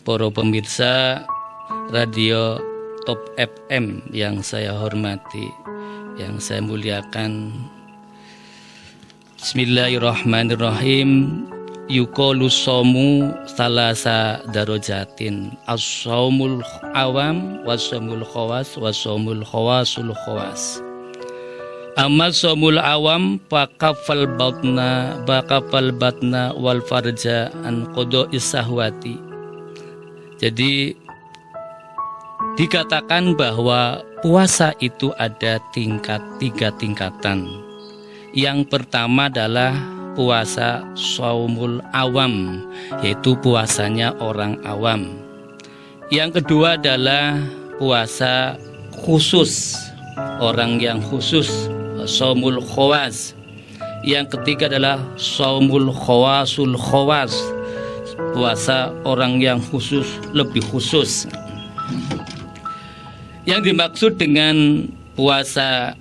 para pemirsa Radio Top FM yang saya hormati, yang saya muliakan. Bismillahirrahmanirrahim. Yuqalu shamu salasa darajatin, as-shaumul awam was-shaumul khawas was-shaumul khawasul khawas. Amma shaumul awam faqafal batna wal farja an qada'is sahwati. Jadi dikatakan bahwa puasa itu ada tiga tingkatan. Yang pertama adalah puasa shaumul awam, yaitu puasanya orang awam. Yang kedua adalah puasa khusus, orang yang khusus, shaumul khawas. Yang ketiga adalah shaumul khawasul khawas, puasa orang yang khusus, lebih khusus. Yang dimaksud dengan puasa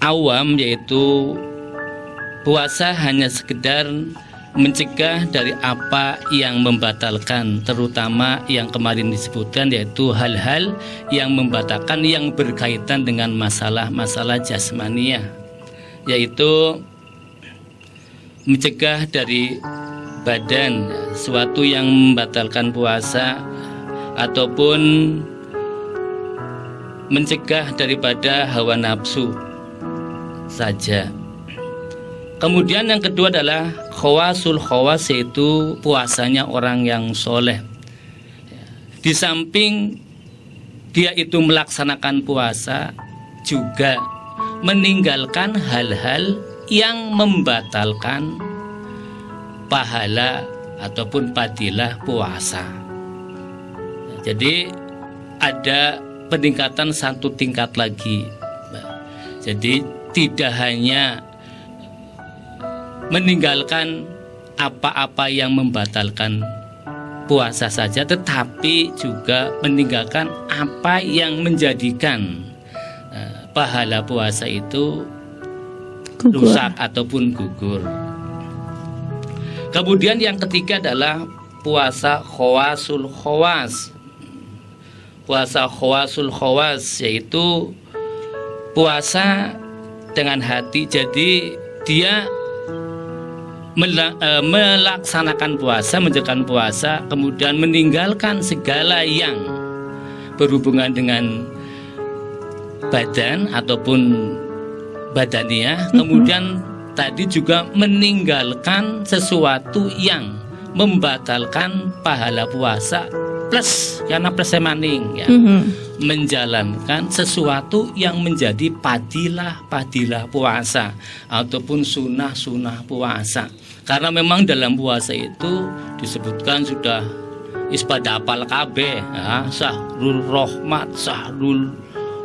awam yaitu puasa hanya sekedar mencegah dari apa yang membatalkan, terutama yang kemarin disebutkan yaitu hal-hal yang membatalkan yang berkaitan dengan masalah-masalah jasmania, yaitu mencegah dari badan sesuatu yang membatalkan puasa ataupun mencegah daripada hawa nafsu saja. Kemudian yang kedua adalah khawasul khawas, yaitu puasanya orang yang soleh. Di samping dia itu melaksanakan puasa, juga meninggalkan hal-hal yang membatalkan pahala ataupun fadilah puasa. Jadi ada peningkatan satu tingkat lagi. Jadi tidak hanya meninggalkan apa-apa yang membatalkan puasa saja, tetapi juga meninggalkan apa yang menjadikan pahala puasa itu rusak ataupun gugur. Kemudian yang ketiga adalah puasa khawasul khawas. Puasa khawasul khawas yaitu puasa dengan hati. Jadi dia melaksanakan puasa, menjalankan puasa, kemudian meninggalkan segala yang berhubungan dengan badan ataupun badaniah. Kemudian tadi juga meninggalkan sesuatu yang membatalkan pahala puasa, plus karena plus maning ya. Menjalankan sesuatu yang menjadi padilah puasa ataupun sunnah puasa. Karena memang dalam puasa itu disebutkan sudah ispada apal kabeh ya, sahrul rahmat, sahrul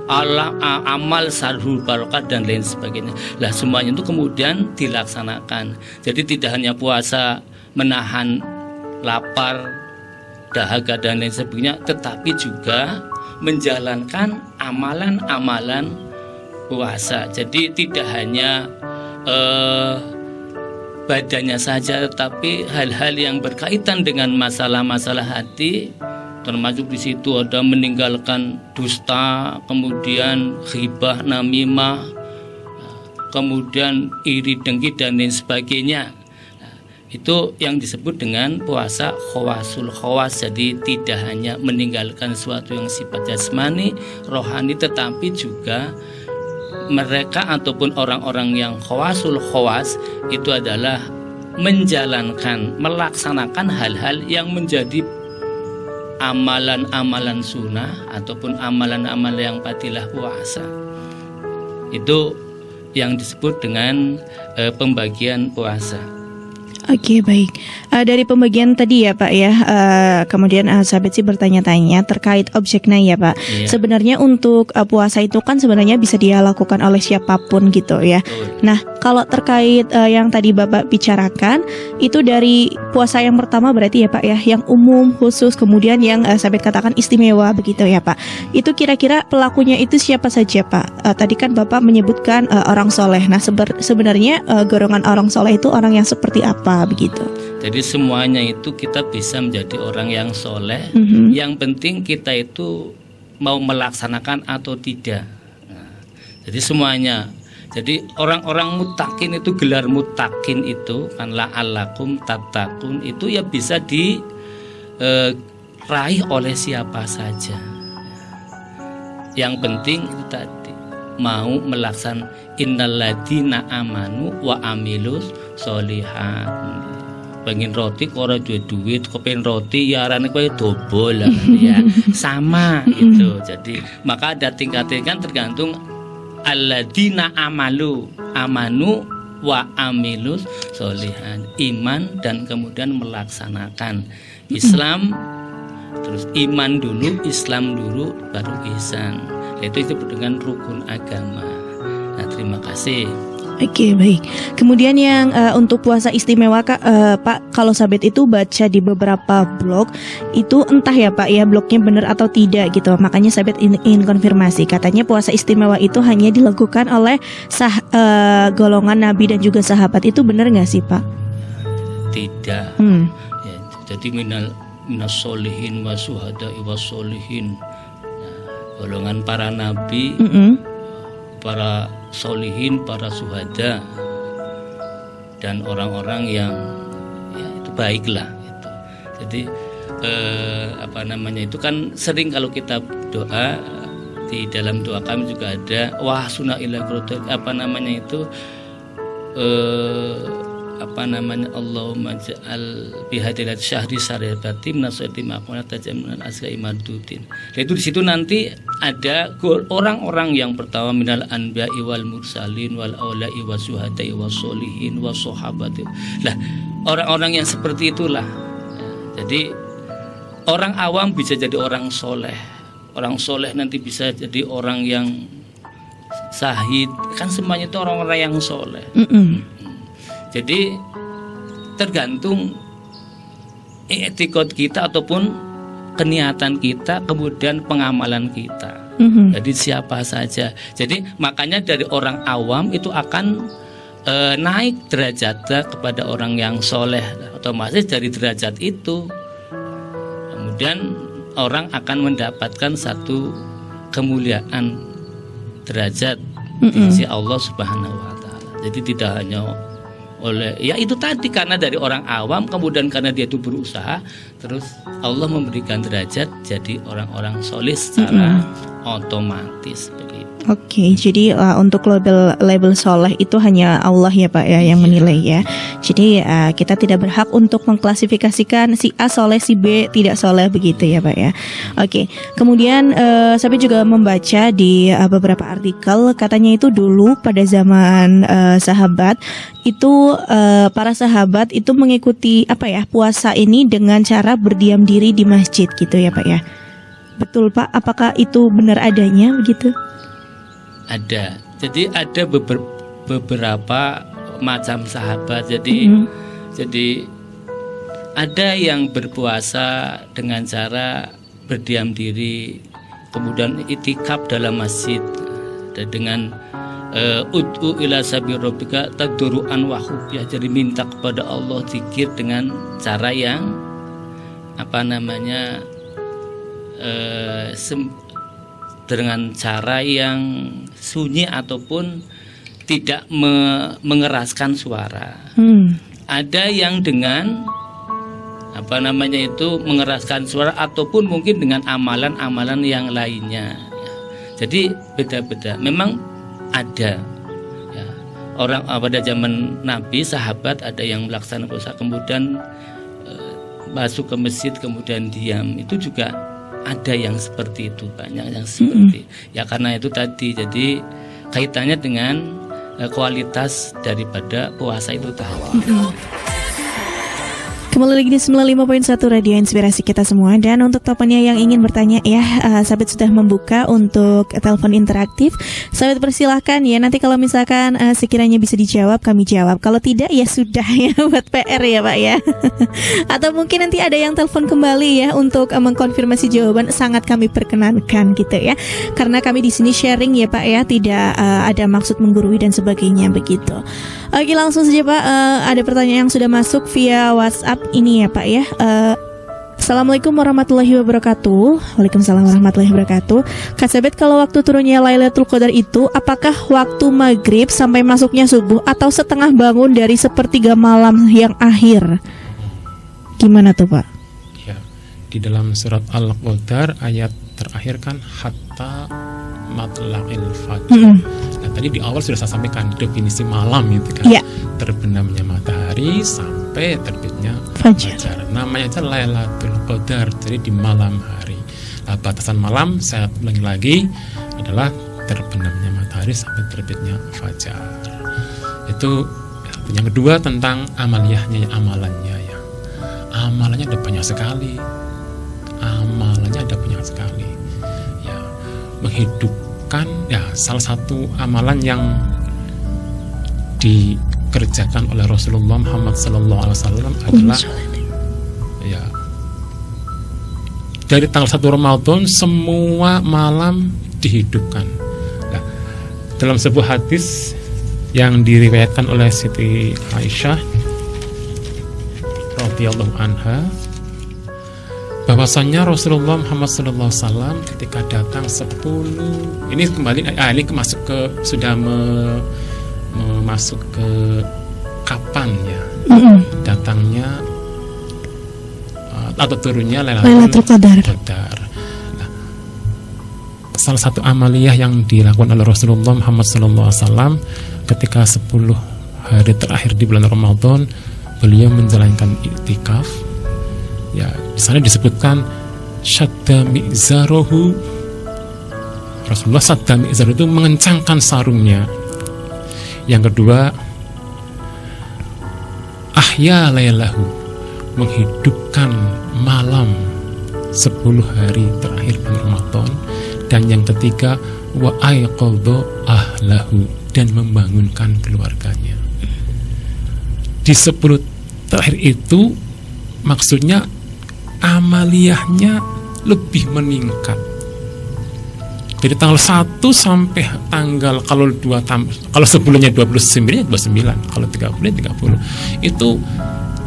amal, sahrul barokat dan lain sebagainya. Lah semuanya itu kemudian dilaksanakan. Jadi tidak hanya puasa menahan lapar, dahaga dan lain sebagainya, tetapi juga menjalankan amalan-amalan puasa. Jadi tidak hanya badannya saja, tetapi hal-hal yang berkaitan dengan masalah-masalah hati, termasuk di situ ada meninggalkan dusta, kemudian ghibah, namimah, kemudian iri dengki dan lain sebagainya. Itu yang disebut dengan puasa khawasul khawas. Jadi tidak hanya meninggalkan sesuatu yang sifat jasmani, rohani, tetapi juga mereka ataupun orang-orang yang khawasul khawas itu adalah menjalankan, melaksanakan hal-hal yang menjadi amalan-amalan sunnah ataupun amalan-amalan yang fadilah puasa. Itu yang disebut dengan pembagian puasa. Oke, baik. Dari pembagian tadi ya Pak ya, kemudian sahabat sih bertanya-tanya terkait objeknya ya Pak. Iya. Sebenarnya untuk puasa itu kan sebenarnya bisa dia lakukan oleh siapapun gitu ya. Nah, kalau terkait yang tadi Bapak bicarakan, itu dari puasa yang pertama berarti ya Pak ya, yang umum, khusus, kemudian yang sahabat katakan istimewa begitu ya Pak. Itu kira-kira pelakunya itu siapa saja Pak? Tadi kan Bapak menyebutkan orang soleh. Nah, sebenarnya golongan orang soleh itu orang yang seperti apa? puasa begitu. Jadi semuanya itu kita bisa menjadi orang yang soleh. Yang penting kita itu mau melaksanakan atau tidak. Nah, jadi semuanya. Jadi orang-orang muttaqin itu, gelar muttaqin itu kan la'allakum tattaqun, itu ya bisa diraih oleh siapa saja. Yang penting itu tadi mau melaksanakan innalladzina amanu wa amilus sholihat. Pengen roti kok ora duwe duit, kepen roti ya arane kowe dobol lah ya. Sama itu. Jadi maka ada tingkat-tingkat tergantung alladzina amanu wa amilus sholihat, iman dan kemudian melaksanakan Islam, terus iman dulu, Islam dulu, baru ihsan. Itu disebut dengan rukun agama. Nah, terima kasih. Oke, baik. Kemudian yang untuk puasa istimewa Pak, kalau Sabit itu baca di beberapa blog, itu entah ya Pak ya blognya benar atau tidak gitu. Makanya Sabit ingin konfirmasi. Katanya puasa istimewa itu hanya dilakukan oleh golongan Nabi dan juga sahabat. Itu benar nggak sih Pak? Tidak. Ya, jadi minas solihin wa suhada'i wa solihin. Golongan para nabi, para solihin, para suhada, dan orang-orang yang ya, itu baiklah gitu. Jadi itu kan sering kalau kita doa, di dalam doa kami juga ada wahsuna ila Allahumma ja'al bihadilat syahri syaribati minasati maqalat tajamminal asgai madudin. Itu di situ nanti ada orang-orang yang pertama minal anbiya'i wal mursalin wal aula'i was syuhada'i was sholihin was sahabati. Lah, orang-orang yang seperti itulah. Jadi orang awam bisa jadi orang soleh. Orang soleh nanti bisa jadi orang yang sahid. Kan semuanya itu orang-orang yang soleh. Jadi tergantung etikot kita ataupun keniatan kita, kemudian pengamalan kita. Jadi siapa saja. Jadi makanya dari orang awam itu akan naik derajatnya kepada orang yang soleh. Otomatis dari derajat itu kemudian orang akan mendapatkan satu kemuliaan derajat di sisi Allah Subhanahu wa Ta'ala. Jadi tidak hanya ya itu tadi karena dari orang awam, kemudian karena dia itu berusaha, terus Allah memberikan derajat jadi orang-orang soleh secara otomatis begitu. Oke, jadi untuk label soleh itu hanya Allah ya Pak ya yang menilai ya. Jadi kita tidak berhak untuk mengklasifikasikan si A soleh, si B tidak soleh begitu ya Pak ya. Oke, kemudian saya juga membaca di beberapa artikel katanya itu dulu pada zaman sahabat itu para sahabat itu mengikuti puasa ini dengan cara berdiam diri di masjid gitu ya Pak ya. Betul Pak, apakah itu benar adanya begitu? Ada. Jadi ada beberapa macam sahabat. Jadi ada yang berpuasa dengan cara berdiam diri, kemudian itikaf dalam masjid dengan ud'u ila sabil rabbika tadru'an wa khufyah. Jadi minta kepada Allah zikir dengan cara yang dengan cara yang sunyi ataupun tidak mengeraskan suara. Ada yang dengan mengeraskan suara ataupun mungkin dengan amalan-amalan yang lainnya. Jadi beda-beda. Memang ada ya, orang pada zaman Nabi, sahabat ada yang melaksanakan puasa kemudian masuk ke masjid kemudian diam. Itu juga ada yang seperti itu, banyak yang seperti ya, karena itu tadi. Jadi kaitannya dengan kualitas daripada puasa itu tadi. Kembali lagi di 95.1 Radio Inspirasi kita semua. Dan untuk topannya yang ingin bertanya ya, Sabit sudah membuka untuk telepon interaktif. Sabit persilahkan ya, nanti kalau misalkan sekiranya bisa dijawab, kami jawab. Kalau tidak ya sudah ya, buat PR ya Pak ya. Atau mungkin nanti ada yang telepon kembali ya untuk mengkonfirmasi jawaban, sangat kami perkenankan gitu ya. Karena kami di sini sharing ya Pak ya, tidak ada maksud menggurui dan sebagainya begitu. Oke, langsung saja Pak, ada pertanyaan yang sudah masuk via WhatsApp ini ya Pak ya. Assalamualaikum warahmatullahi wabarakatuh. Waalaikumsalam warahmatullahi wabarakatuh. Kak Sabit, kalau waktu turunnya Lailatul Qadar itu apakah waktu maghrib sampai masuknya subuh atau setengah bangun dari sepertiga malam yang akhir? Gimana tuh Pak? Ya, di dalam surat Al-Qadar ayat terakhir kan hatta matla'il fajr. Nah, tadi di awal sudah saya sampaikan definisi malam itu kan. Ya. Terbenamnya matahari sampai terbitnya fajar. Namanya aja Lailatul Qadar, jadi di malam hari. Nah, batasan malam saya ulangi lagi adalah terbenamnya matahari sampai terbitnya fajar. Itu yang kedua tentang amaliyahnya, amalannya ya. Amalannya ada banyak sekali. Ya, menghidupkan ya, salah satu amalan yang dikerjakan oleh Rasulullah Muhammad SAW adalah ya, dari tanggal 1 Ramadan semua malam dihidupkan. Nah, dalam sebuah hadis yang diriwayatkan oleh Siti Aisyah radhiyallahu anha, bahwasannya Rasulullah Muhammad SAW ketika datang 10, ini kembali ini masuk ke sudah masuk ke kapan ya datangnya atau turunnya Lailatul Qadar. Nah, salah satu amaliyah yang dilakukan oleh Rasulullah Muhammad SAW ketika 10 hari terakhir di bulan Ramadan, beliau menjalankan iktikaf. Ya, di sana disebutkan syadda mi'zarohu. Rasulullah syadda mi'zarohu itu mengencangkan sarungnya. Yang kedua, ahya lailahu, menghidupkan malam 10 hari terakhir bulan Ramadan. Dan yang ketiga, wa aiqadha ahlahu, dan membangunkan keluarganya. Di 10 terakhir itu maksudnya amaliyahnya lebih meningkat. Jadi tanggal 1 sampai tanggal kalau sebelumnya 29 kalau 30 itu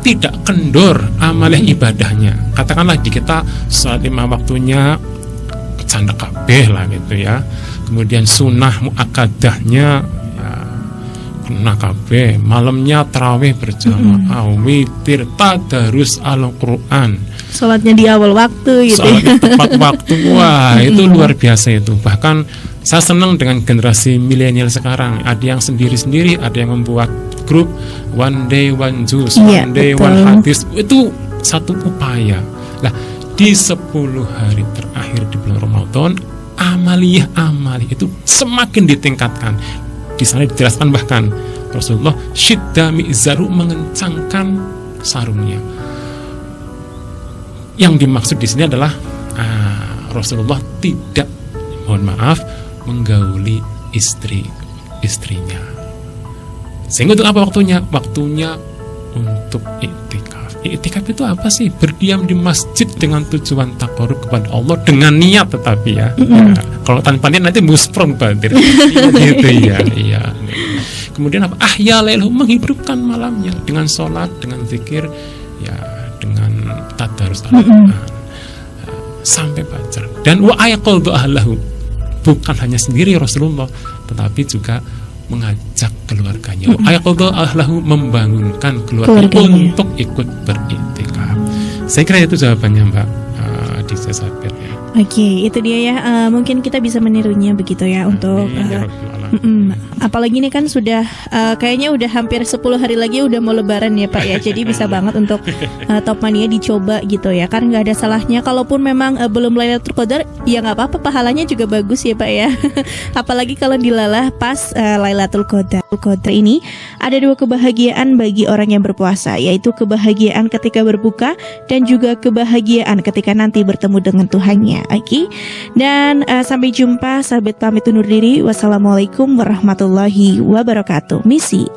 tidak kendor amaliyah ibadahnya. Katakanlah di kita saat 5 waktunya canda kabeh lah gitu ya. Kemudian sunnah muakkadahnya ya, kena kabeh. Malamnya tarawih berjamaah, witir, tadarus Al-Qur'an. Sholatnya di awal waktu gitu. Sholatnya tepat waktu. Wah, itu luar biasa itu. Bahkan saya senang dengan generasi milenial sekarang. Ada yang sendiri-sendiri, ada yang membuat grup one day one juice, one day one hadis. Itu satu upaya. Nah, di 10 hari terakhir di bulan Ramadan, amaliyah itu semakin ditingkatkan. Di sana dijelaskan bahkan Rasulullah syidda mi'zaru, mengencangkan sarungnya. Yang dimaksud di sini adalah Rasulullah tidak, mohon maaf, menggauli istrinya. Sehingga itu apa waktunya? Waktunya untuk iktikaf. Iktikaf itu apa sih? Berdiam di masjid dengan tujuan taqarrub kepada Allah dengan niat, tetapi ya, kalau tanpa niat nanti musprom badir. Gitu ya. Iya. Kemudian apa? Ahya lailahu, menghidupkan malamnya dengan sholat, dengan zikir, ya, dengan tadarus Al-Quran sampai fajar. Dan wa ayqadha ahlahu, bukan hanya sendiri Rasulullah, tetapi juga mengajak keluarganya. Wa ayqadha ahlahu, membangunkan keluarganya untuk ikut beriktikaf. Saya kira itu jawabannya Mbak di Sabit ya. Oke, itu dia ya. Mungkin kita bisa menirunya begitu ya untuk Ya Rabbal Alamin. apalagi ini kan sudah kayaknya udah hampir 10 hari lagi udah mau lebaran ya Pak ya. Jadi bisa banget untuk Top Mania dicoba gitu ya. Kan nggak ada salahnya. Kalaupun memang belum Lailatul Qadar, ya nggak apa-apa, pahalanya juga bagus ya Pak ya. Apalagi kalau dilalah pas Lailatul Qadar. Qadar ini ada 2 kebahagiaan bagi orang yang berpuasa, yaitu kebahagiaan ketika berbuka dan juga kebahagiaan ketika nanti bertemu dengan Tuhannya. Oke. Dan sampai jumpa, sahabat, pamit undur diri. Wassalamualaikum warahmatullahi wabarakatuh. Misi